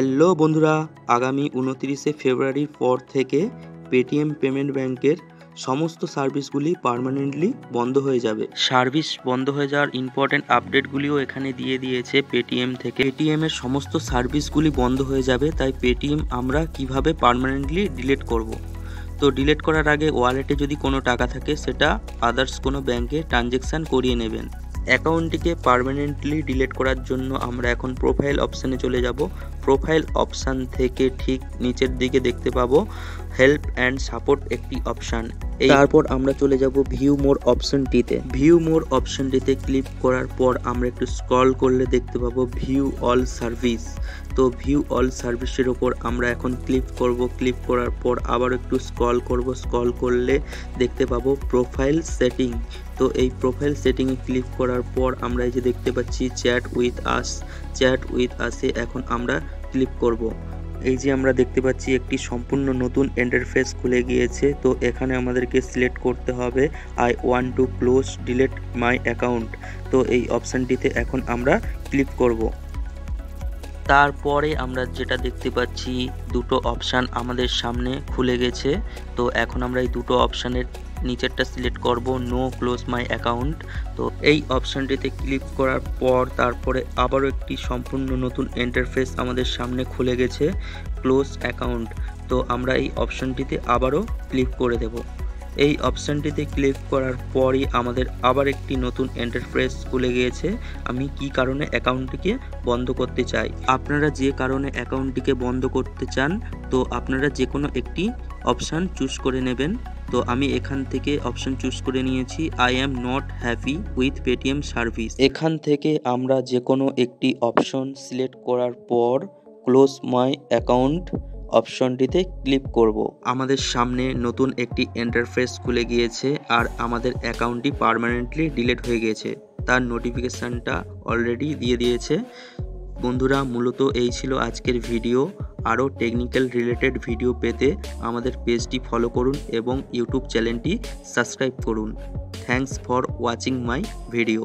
Hello বন্ধুরা, আগামী 29শে ফেব্রুয়ারির পর থেকে পেটিএম পেমেন্ট ব্যাংকের সমস্ত সার্ভিসগুলি পার্মানেন্টলি বন্ধ হয়ে যাবে। সার্ভিস বন্ধ হয়ে যাওয়ার ইম্পর্টেন্ট আপডেটগুলিও এখানে দিয়ে দিয়েছে পেটিএম থেকে। পেটিএমের সমস্ত সার্ভিসগুলি বন্ধ হয়ে যাবে, তাই পেটিএম আমরা কিভাবে পার্মানেন্টলি ডিলিট করব। তো ডিলিট করার আগে ওয়ালেটে যদি কোনো টাকা থাকে সেটা আদার্স কোনো ব্যাংকে ট্রানজ্যাকশান করিয়ে নেবেন। অ্যাকাউন্টটিকে পার্মানেন্টলি ডিলিট করার জন্য আমরা এখন প্রোফাইল অপশানে চলে যাব। প্রোফাইল অপশান থেকে ঠিক নিচের দিকে দেখতে পাবো হেল্প অ্যান্ড সাপোর্ট একটি অপশান। তারপর আমরা চলে যাব ভিউ মোর অপশানটিতে। ভিউ মোর অপশানটিতে ক্লিক করার পর আমরা একটু স্ক্রল করলে দেখতে পাবো ভিউ অল সার্ভিস। তো ভিউ অল সার্ভিসের ওপর আমরা এখন ক্লিক করব। ক্লিক করার পর আবার একটু স্ক্রল করব। স্ক্রল করলে দেখতে পাবো প্রোফাইল সেটিং। তো এই প্রোফাইল সেটিংয়ে ক্লিক করার পর আমরা এই যে দেখতে পাচ্ছি chat with us. Chat with আসে এখন আমরা ক্লিক করব। এই যে আমরা দেখতে পাচ্ছি একটি সম্পূর্ণ নতুন ইন্টারফেস খুলে গিয়েছে। তো এখানে আমাদেরকে সিলেক্ট করতে হবে I want to close delete my account. তো এই অপশানটিতে এখন আমরা ক্লিক করব। তারপরে আমরা যেটা দেখতে পাচ্ছি দুটো অপশান আমাদের সামনে খুলে গেছে। তো এখন আমরা এই দুটো অপশানের নিচেরটা সিলেক্ট করব নো ক্লোজ মাই অ্যাকাউন্ট। তো এই অপশানটিতে ক্লিক করার পর তারপরে আবারও একটি সম্পূর্ণ নতুন ইন্টারফেস আমাদের সামনে খুলে গেছে ক্লোজ অ্যাকাউন্ট। তো আমরা এই অপশানটিতে আবারও ক্লিক করে দেব। এই অপশানটিতে ক্লিক করার পরই আমাদের আবার একটি নতুন ইন্টারফেস খুলে গিয়েছে। আমি কি কারণে অ্যাকাউন্টটিকে বন্ধ করতে চাই। আপনারা যে কারণে অ্যাকাউন্টটিকে বন্ধ করতে চান তো আপনারা যে কোনো একটি অপশান চুজ করে নেবেন। তো আমি এখান থেকে অপশান চুজ করে নিয়েছি I am not happy with Paytm service. এখান থেকে আমরা যে কোনো একটি অপশন সিলেক্ট করার পর ক্লোজ মাই অ্যাকাউন্ট অপশনটিতে ক্লিক করব। আমাদের সামনে নতুন একটি ইন্টারফেস খুলে গিয়েছে আর আমাদের অ্যাকাউন্টটি পার্মানেন্টলি ডিলিট হয়ে গিয়েছে। তার নোটিফিকেশানটা অলরেডি দিয়ে দিয়েছে। বন্ধুরা, মূলত এই ছিল আজকের ভিডিও। আরও টেকনিক্যাল রিলেটেড ভিডিও পেতে আমাদের পেজটি ফলো করুন এবং ইউটিউব চ্যানেলটি সাবস্ক্রাইব করুন। Thanks for watching my video.